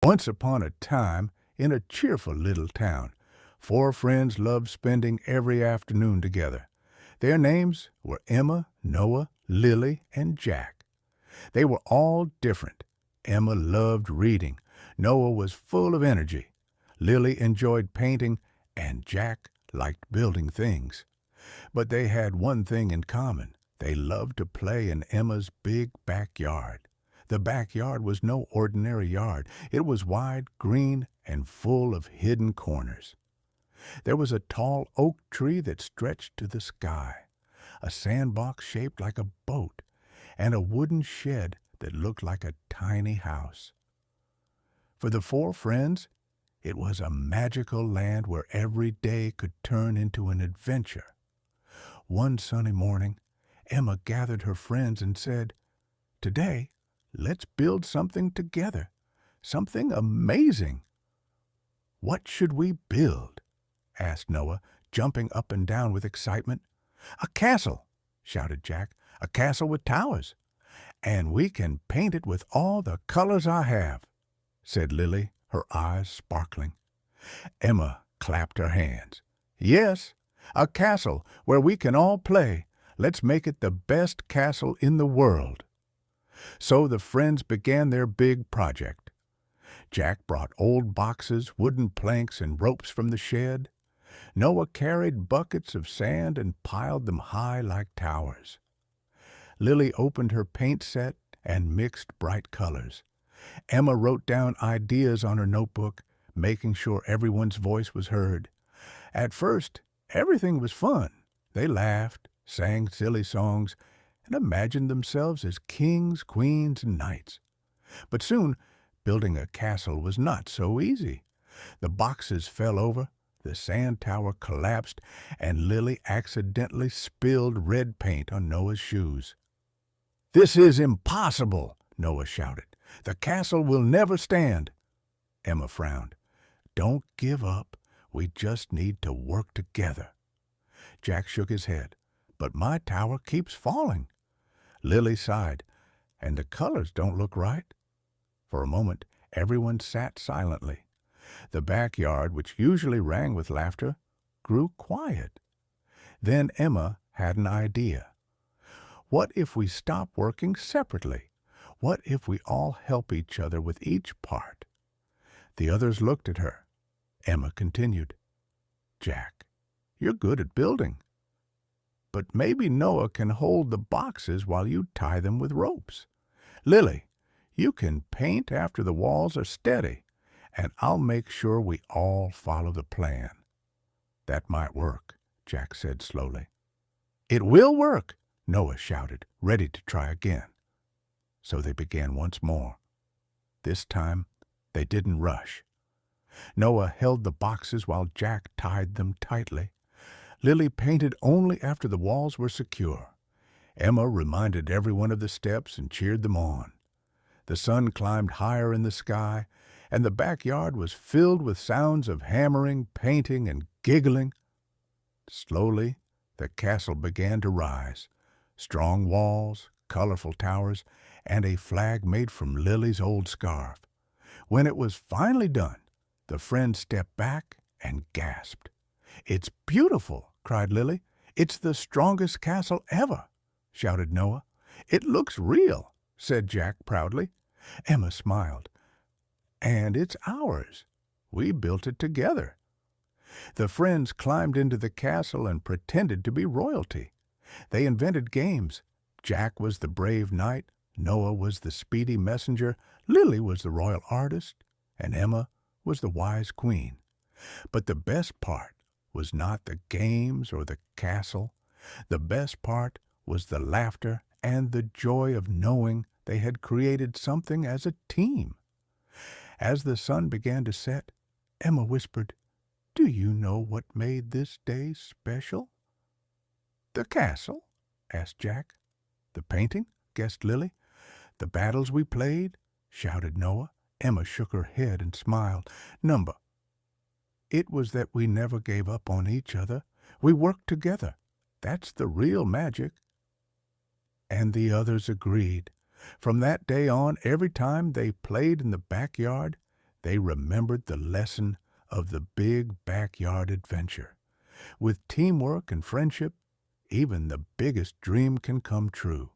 Once upon a time, in a cheerful little town, four friends loved spending every afternoon together. Their names were Emma, Noah, Lily, and Jack. They were all different. Emma loved reading. Noah was full of energy. Lily enjoyed painting, and Jack liked building things. But they had one thing in common. They loved to play in Emma's big backyard. The backyard was no ordinary yard. It was wide, green, and full of hidden corners. There was a tall oak tree that stretched to the sky, a sandbox shaped like a boat, and a wooden shed that looked like a tiny house. For the four friends, it was a magical land where every day could turn into an adventure. One sunny morning, Emma gathered her friends and said, "Today, let's build something together, something amazing." "What should we build?" asked Noah, jumping up and down with excitement. "A castle," shouted Jack, "a castle with towers. And we can paint it with all the colors I have," said Lily, her eyes sparkling. Emma clapped her hands. "Yes, a castle where we can all play. Let's make it the best castle in the world." So the friends began their big project. Jack brought old boxes, wooden planks, and ropes from the shed. Noah carried buckets of sand and piled them high like towers. Lily opened her paint set and mixed bright colors. Emma wrote down ideas on her notebook, making sure everyone's voice was heard. At first, everything was fun. They laughed, sang silly songs, and imagined themselves as kings, queens, and knights. But soon, building a castle was not so easy. The boxes fell over, the sand tower collapsed, and Lily accidentally spilled red paint on Noah's shoes. "This is impossible," Noah shouted. "The castle will never stand." Emma frowned. "Don't give up. We just need to work together." Jack shook his head. "But my tower keeps falling." Lily sighed. "And the colors don't look right." For a moment, everyone sat silently. The backyard, which usually rang with laughter, grew quiet. Then Emma had an idea. "What if we stop working separately? What if we all help each other with each part?" The others looked at her. Emma continued, "Jack, you're good at building. But maybe Noah can hold the boxes while you tie them with ropes. Lily, you can paint after the walls are steady, and I'll make sure we all follow the plan." "That might work," Jack said slowly. "It will work," Noah shouted, ready to try again. So they began once more. This time, they didn't rush. Noah held the boxes while Jack tied them tightly. Lily painted only after the walls were secure. Emma reminded everyone of the steps and cheered them on. The sun climbed higher in the sky, and the backyard was filled with sounds of hammering, painting, and giggling. Slowly, the castle began to rise. Strong walls, colorful towers, and a flag made from Lily's old scarf. When it was finally done, the friends stepped back and gasped. "It's beautiful," cried Lily. "It's the strongest castle ever," shouted Noah. "It looks real," said Jack proudly. Emma smiled. "And it's ours. We built it together." The friends climbed into the castle and pretended to be royalty. They invented games. Jack was the brave knight, Noah was the speedy messenger, Lily was the royal artist, and Emma was the wise queen. But the best part was not the games or the castle. The best part was the laughter and the joy of knowing they had created something as a team. As the sun began to set, Emma whispered, "Do you know what made this day special?" "The castle?" asked Jack. "The painting?" guessed Lily. "The battles we played?" shouted Noah. Emma shook her head and smiled. "Number. It was that we never gave up on each other. We worked together. That's the real magic." And the others agreed. From that day on, every time they played in the backyard, they remembered the lesson of the big backyard adventure. With teamwork and friendship, even the biggest dream can come true.